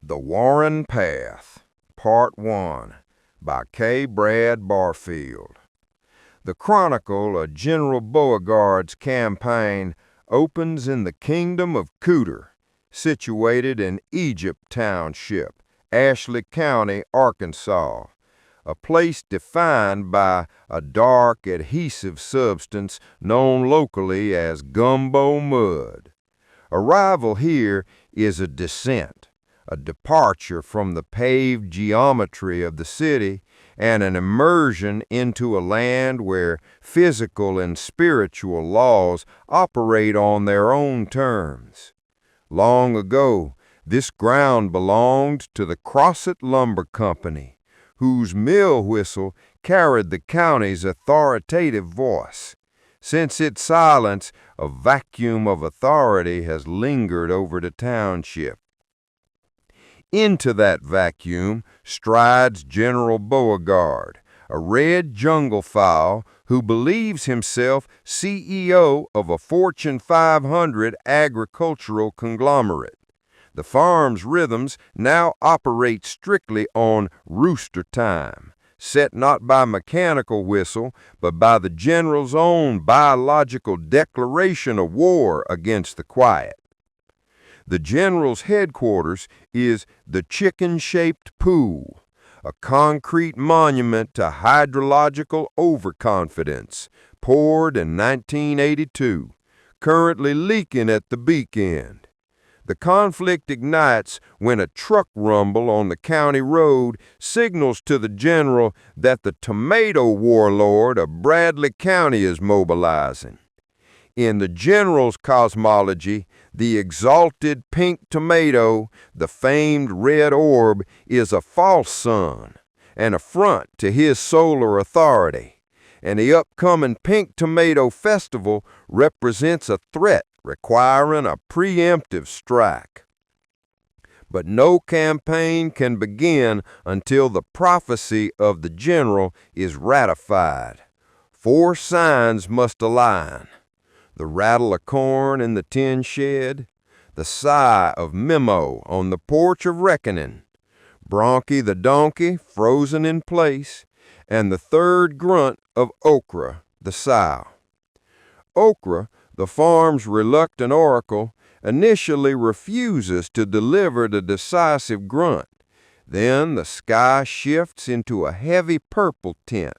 The Warren Path, Part 1, by K. Brad Barfield. The chronicle of General Beauregard's campaign opens in the kingdom of Cooter, situated in Egypt Township, Ashley County, Arkansas, a place defined by a dark adhesive substance known locally as gumbo mud. Arrival here is a descent, a departure from the paved geometry of the city, and an immersion into a land where physical and spiritual laws operate on their own terms. Long ago, this ground belonged to the Crossett Lumber Company, whose mill whistle carried the county's authoritative voice. Since its silence, a vacuum of authority has lingered over the township. Into that vacuum strides General Beauregard, a red jungle fowl who believes himself CEO of a Fortune 500 agricultural conglomerate. The farm's rhythms now operate strictly on rooster time, set not by mechanical whistle, but by the general's own biological declaration of war against the quiet. The general's headquarters is the chicken-shaped pool, a concrete monument to hydrological overconfidence, poured in 1982, currently leaking at the beak end. The conflict ignites when a truck rumble on the county road signals to the general that the tomato warlord of Bradley County is mobilizing. In the general's cosmology, the exalted pink tomato, the famed red orb, is a false sun, an affront to his solar authority, and the upcoming Pink Tomato Festival represents a threat requiring a preemptive strike. But no campaign can begin until the prophecy of the general is ratified. 4 signs must align: the rattle of corn in the tin shed, the sigh of Memo on the porch of reckoning, Bronchi the donkey frozen in place, and the third grunt of Okra the sow. Okra, the farm's reluctant oracle, initially refuses to deliver the decisive grunt. Then the sky shifts into a heavy purple tint,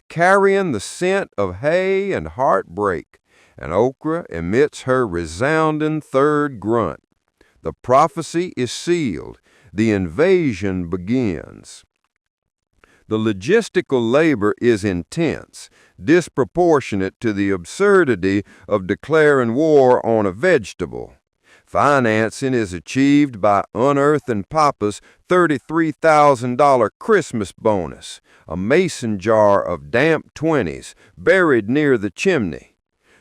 carrying the scent of hay and heartbreak, and Okra emits her resounding third grunt. The prophecy is sealed. The invasion begins. The logistical labor is intense, disproportionate to the absurdity of declaring war on a vegetable. Financing is achieved by unearthing Papa's $33,000 Christmas bonus, a mason jar of damp 20s buried near the chimney.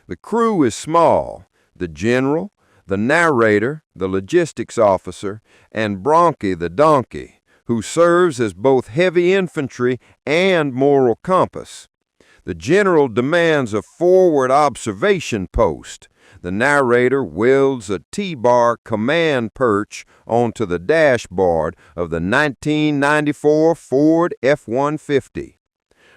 The crew is small: the general, the narrator, the logistics officer, and Bronchi the donkey, who serves as both heavy infantry and moral compass. The general demands a forward observation post. The narrator welds a T-bar command perch onto the dashboard of the 1994 Ford F-150.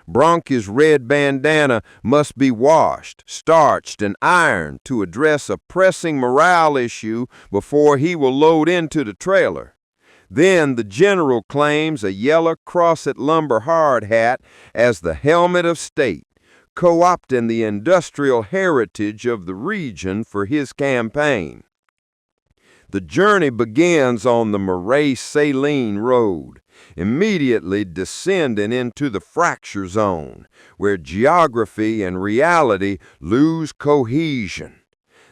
Bronchi's red bandana must be washed, starched, and ironed to address a pressing morale issue before he will load into the trailer. Then the general claims a yellow Crossett lumber hard hat as the helmet of state, co-opting the industrial heritage of the region for his campaign. The journey begins on the Moray-Saline Road, immediately descending into the fracture zone, where geography and reality lose cohesion.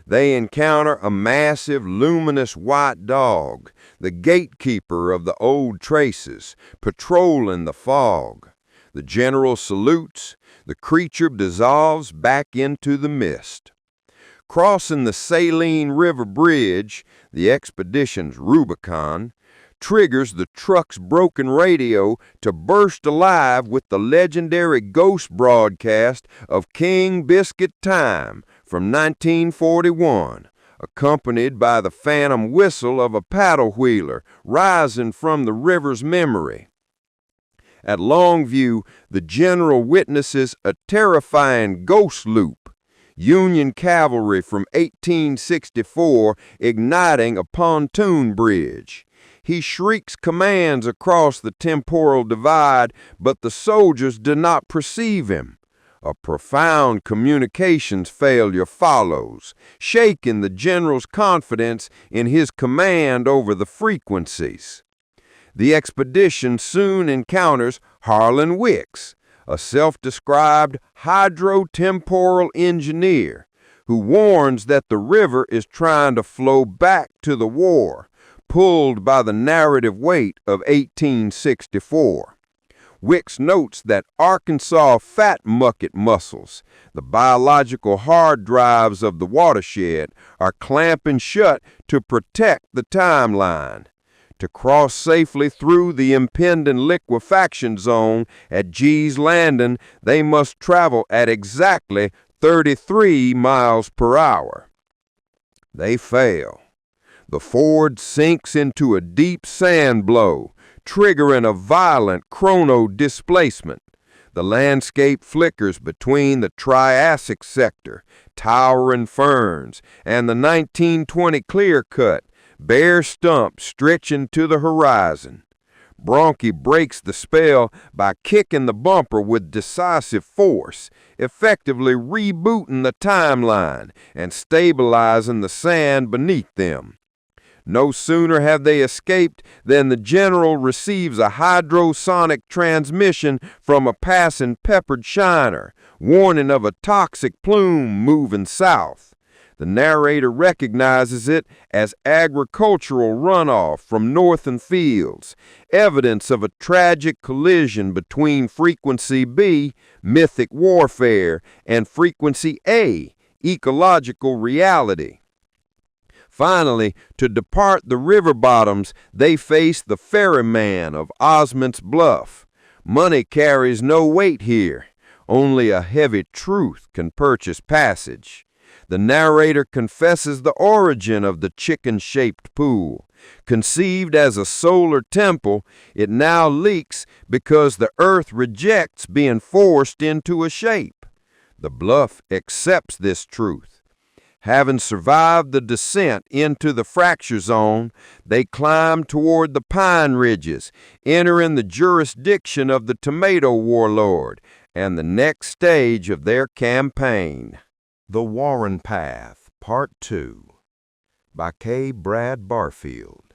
They encounter a massive, luminous white dog, the gatekeeper of the old traces, patrolling the fog. The general salutes. The creature dissolves back into the mist. Crossing the Saline River Bridge, the expedition's Rubicon, triggers the truck's broken radio to burst alive with the legendary ghost broadcast of King Biscuit Time from 1941, accompanied by the phantom whistle of a paddle wheeler rising from the river's memory. At Longview, the general witnesses a terrifying ghost loop, Union cavalry from 1864 igniting a pontoon bridge. He shrieks commands across the temporal divide, but the soldiers do not perceive him. A profound communications failure follows, shaking the general's confidence in his command over the frequencies. The expedition soon encounters Harlan Wicks, a self-described hydrotemporal engineer, who warns that the river is trying to flow back to the war, pulled by the narrative weight of 1864. Wicks notes that Arkansas fat mucket muscles, the biological hard drives of the watershed, are clamping shut to protect the timeline. To cross safely through the impending liquefaction zone at G's Landing, they must travel at exactly 33 miles per hour. They fail. The Ford sinks into a deep sand blow, triggering a violent chrono displacement. The landscape flickers between the Triassic sector, towering ferns, and the 1920 clear-cut, bare stumps stretching to the horizon. Bronchi breaks the spell by kicking the bumper with decisive force, effectively rebooting the timeline and stabilizing the sand beneath them. No sooner have they escaped than the general receives a hydrosonic transmission from a passing peppered shiner, warning of a toxic plume moving south. The narrator recognizes it as agricultural runoff from northern fields, evidence of a tragic collision between Frequency B, mythic warfare, and Frequency A, ecological reality. Finally, to depart the river bottoms, they face the ferryman of Osmond's Bluff. Money carries no weight here. Only a heavy truth can purchase passage. The narrator confesses the origin of the chicken-shaped pool. Conceived as a solar temple, it now leaks because the earth rejects being forced into a shape. The bluff accepts this truth. Having survived the descent into the fracture zone, they climb toward the Pine Ridges, entering the jurisdiction of the Tomato Warlord and the next stage of their campaign. The Warren Path, Part 2, by K. Brad Barfield.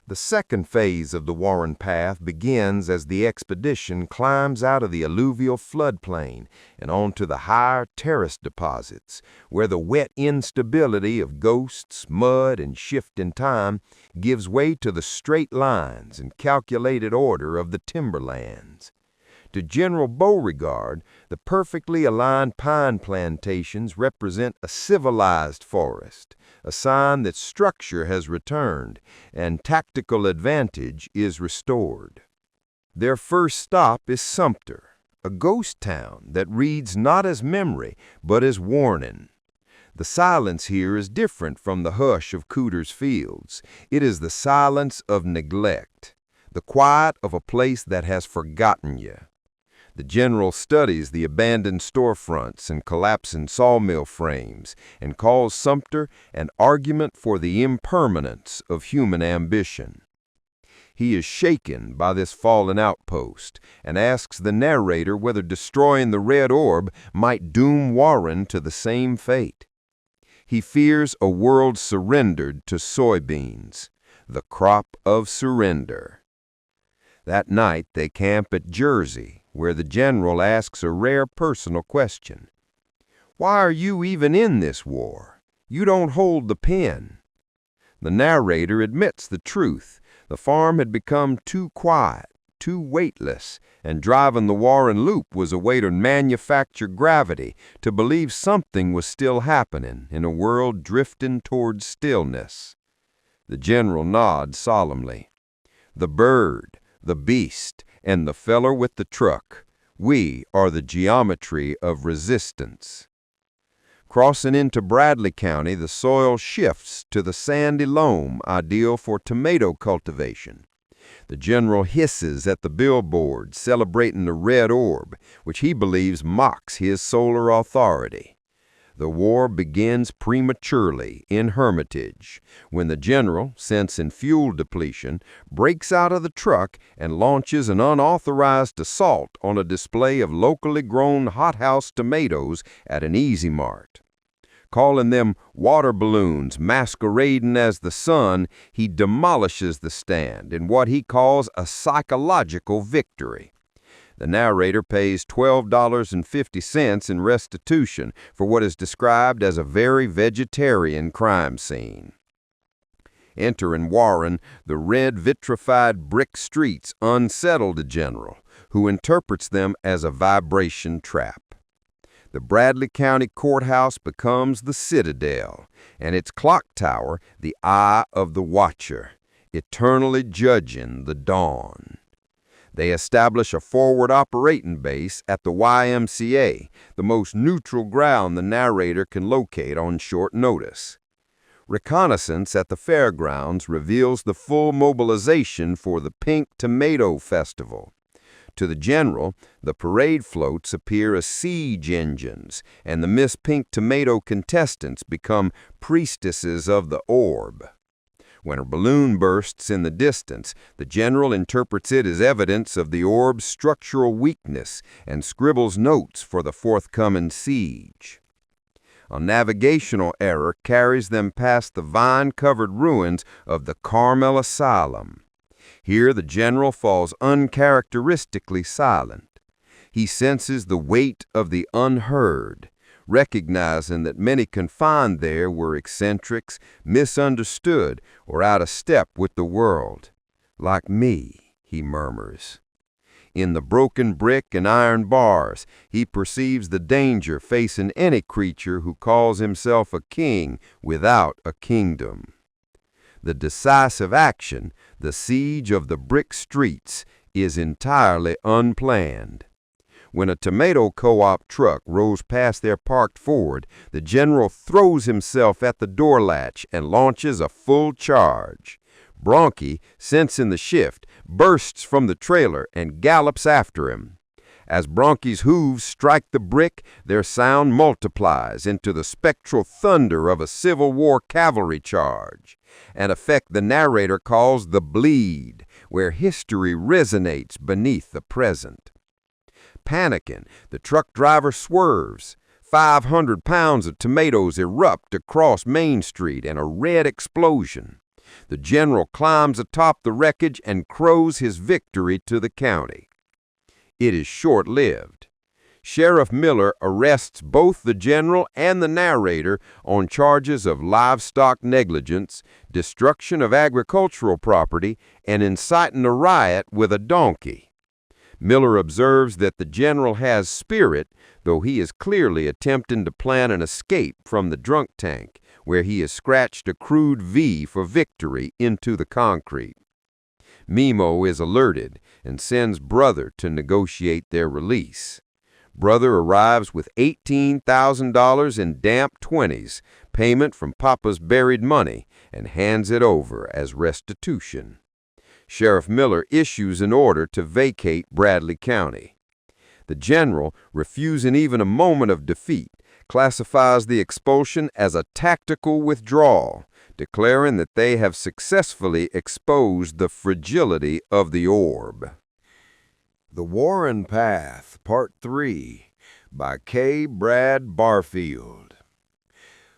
The second phase of the Warren Path begins as the expedition climbs out of the alluvial floodplain and onto the higher terrace deposits, where the wet instability of ghosts, mud, and shifting time gives way to the straight lines and calculated order of the timberlands. To General Beauregard, the perfectly aligned pine plantations represent a civilized forest, a sign that structure has returned and tactical advantage is restored. Their first stop is Sumter, a ghost town that reads not as memory but as warning. The silence here is different from the hush of Cooter's Fields. It is the silence of neglect, the quiet of a place that has forgotten you. The general studies the abandoned storefronts and collapsing sawmill frames and calls Sumter an argument for the impermanence of human ambition. He is shaken by this fallen outpost and asks the narrator whether destroying the red orb might doom Warren to the same fate. He fears a world surrendered to soybeans, the crop of surrender. That night they camp at Jersey, where the general asks a rare personal question. Why are you even in this war? You don't hold the pen. The narrator admits the truth. The farm had become too quiet, too weightless, and driving the Warren Loop was a way to manufacture gravity, to believe something was still happening in a world drifting toward stillness. The general nods solemnly. The bird, the beast, and the feller with the truck. We are the geometry of resistance. Crossing into Bradley County, the soil shifts to the sandy loam ideal for tomato cultivation. The general hisses at the billboard celebrating the red orb, which he believes mocks his solar authority. The war begins prematurely in Hermitage, when the general, sensing fuel depletion, breaks out of the truck and launches an unauthorized assault on a display of locally grown hothouse tomatoes at an Easy Mart. Calling them water balloons masquerading as the sun, he demolishes the stand in what he calls a psychological victory. The narrator pays $12.50 in restitution for what is described as a very vegetarian crime scene. Entering Warren, the red vitrified brick streets unsettle the general, who interprets them as a vibration trap. The Bradley County Courthouse becomes the citadel, and its clock tower the eye of the watcher, eternally judging the dawn. They establish a forward operating base at the YMCA, the most neutral ground the narrator can locate on short notice. Reconnaissance at the fairgrounds reveals the full mobilization for the Pink Tomato Festival. To the general, the parade floats appear as siege engines, and the Miss Pink Tomato contestants become priestesses of the orb. When a balloon bursts in the distance, the general interprets it as evidence of the orb's structural weakness and scribbles notes for the forthcoming siege. A navigational error carries them past the vine-covered ruins of the Carmel Asylum. Here the general falls uncharacteristically silent. He senses the weight of the unheard, recognizing that many confined there were eccentrics, misunderstood, or out of step with the world. Like me, he murmurs. In the broken brick and iron bars, he perceives the danger facing any creature who calls himself a king without a kingdom. The decisive action, the siege of the brick streets, is entirely unplanned. When a tomato co-op truck rolls past their parked Ford, the general throws himself at the door latch and launches a full charge. Bronchi, sensing the shift, bursts from the trailer and gallops after him. As Bronchi's hooves strike the brick, their sound multiplies into the spectral thunder of a Civil War cavalry charge, an effect the narrator calls the bleed, where history resonates beneath the present. Panicking, the truck driver swerves. 500 pounds of tomatoes erupt across Main Street in a red explosion. The general climbs atop the wreckage and crows his victory to the county. It is short-lived. Sheriff Miller arrests both the general and the narrator on charges of livestock negligence, destruction of agricultural property, and inciting a riot with a donkey. Miller observes that the general has spirit, though he is clearly attempting to plan an escape from the drunk tank, where he has scratched a crude V for victory into the concrete. Mimo is alerted and sends Brother to negotiate their release. Brother arrives with $18,000 in damp 20s, payment from Papa's buried money, and hands it over as restitution. Sheriff Miller issues an order to vacate Bradley County. The general, refusing even a moment of defeat, classifies the expulsion as a tactical withdrawal, declaring that they have successfully exposed the fragility of the orb. The Warren Path, Part 3, by K. Brad Barfield.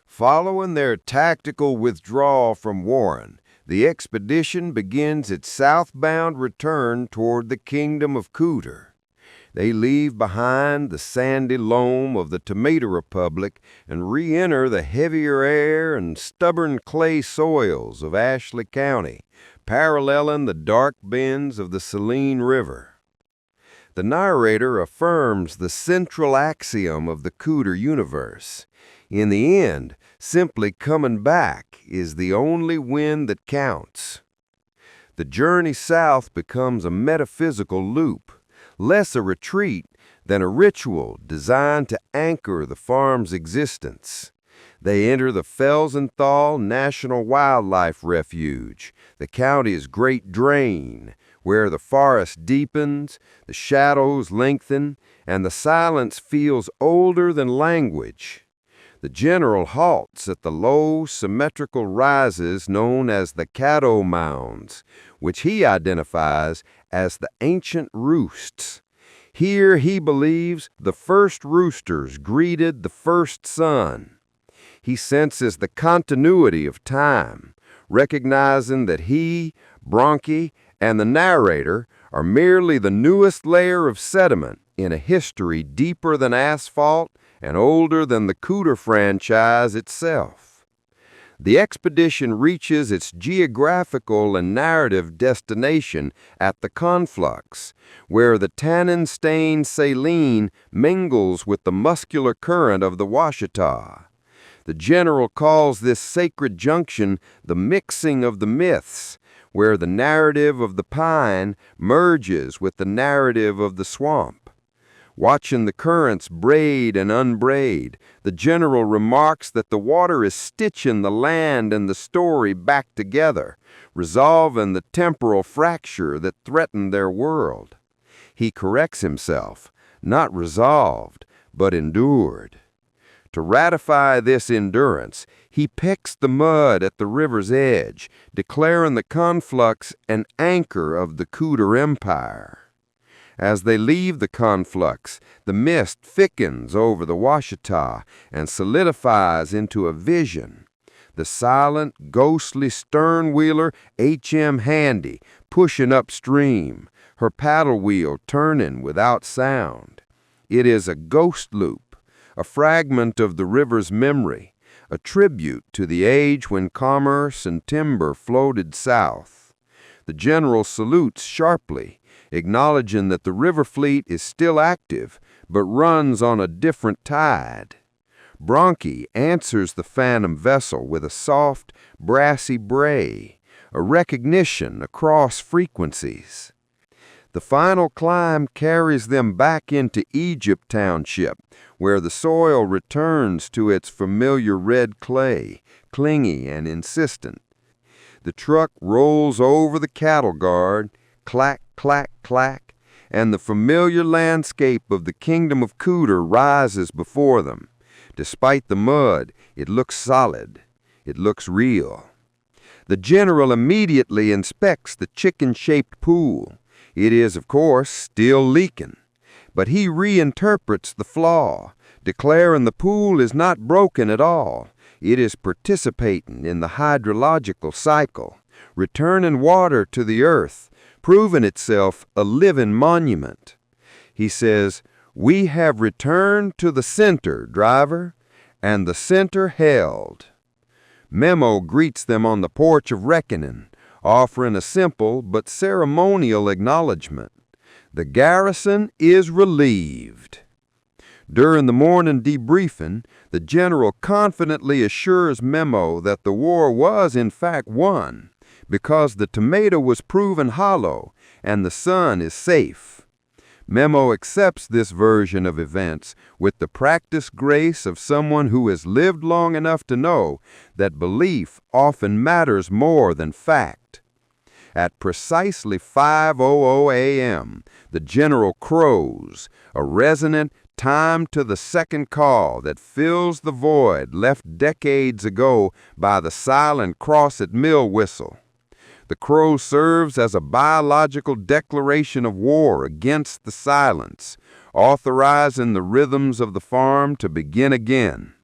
Following their tactical withdrawal from Warren, the expedition begins its southbound return toward the kingdom of Cooter. They leave behind the sandy loam of the Tomato Republic and re-enter the heavier air and stubborn clay soils of Ashley County, paralleling the dark bends of the Saline River. The narrator affirms the central axiom of the Cooter universe. In the end, simply coming back is the only win that counts. The journey south becomes a metaphysical loop, less a retreat than a ritual designed to anchor the farm's existence. They enter the Felsenthal National Wildlife Refuge, the county's great drain, where the forest deepens, the shadows lengthen, and the silence feels older than language. The general halts at the low, symmetrical rises known as the Caddo Mounds, which he identifies as the ancient roosts. Here, he believes, the first roosters greeted the first sun. He senses the continuity of time, recognizing that he, Bronchi, and the narrator are merely the newest layer of sediment in a history deeper than asphalt and older than the Cooter franchise itself. The expedition reaches its geographical and narrative destination at the conflux, where the tannin-stained saline mingles with the muscular current of the Washita. The general calls this sacred junction the mixing of the myths, where the narrative of the pine merges with the narrative of the swamp. Watching the currents braid and unbraid, the general remarks that the water is stitching the land and the story back together, resolving the temporal fracture that threatened their world. He corrects himself, not resolved, but endured. To ratify this endurance, he picks the mud at the river's edge, declaring the conflux an anchor of the Cooter Empire. As they leave the conflux, the mist thickens over the Washita and solidifies into a vision. The silent, ghostly stern-wheeler H.M. Handy pushing upstream, her paddle wheel turning without sound. It is a ghost loop, a fragment of the river's memory, a tribute to the age when commerce and timber floated south. The general salutes sharply, acknowledging that the river fleet is still active, but runs on a different tide. Bronchi answers the phantom vessel with a soft, brassy bray, a recognition across frequencies. The final climb carries them back into Egypt Township, where the soil returns to its familiar red clay, clingy and insistent. The truck rolls over the cattle guard, clack, clack, clack, and the familiar landscape of the kingdom of Cooter rises before them. Despite the mud, it looks solid. It looks real. The general immediately inspects the chicken-shaped pool. It is, of course, still leaking, but he reinterprets the flaw, declaring the pool is not broken at all. It is participating in the hydrological cycle, returning water to the earth, proving itself a living monument. He says, "We have returned to the center, driver," and the center held. Memo greets them on the porch of reckoning, offering a simple but ceremonial acknowledgement. The garrison is relieved. During the morning debriefing, the general confidently assures Memo that the war was in fact won, because the tomato was proven hollow and the sun is safe. Memo accepts this version of events with the practiced grace of someone who has lived long enough to know that belief often matters more than fact. At precisely 5:00 a.m., the general crows, a resonant time to the second call that fills the void left decades ago by the silent Crosset mill whistle. The crow serves as a biological declaration of war against the silence, authorizing the rhythms of the farm to begin again.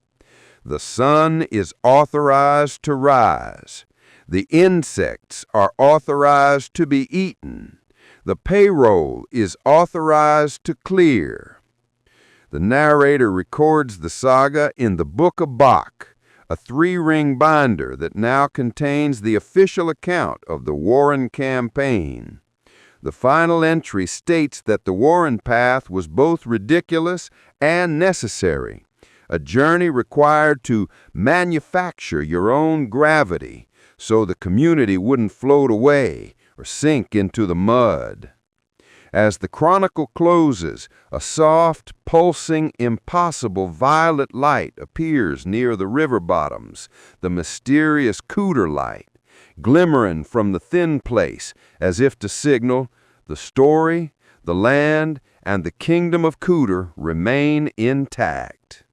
The sun is authorized to rise. The insects are authorized to be eaten. The payroll is authorized to clear. The narrator records the saga in the Book of Bach, a 3-ring binder that now contains the official account of the Warren campaign. The final entry states that the Warren path was both ridiculous and necessary, a journey required to manufacture your own gravity so the community wouldn't float away or sink into the mud. As the chronicle closes, a soft, pulsing, impossible violet light appears near the river bottoms, the mysterious Cooter light, glimmering from the thin place as if to signal the story, the land, and the kingdom of Cooter remain intact.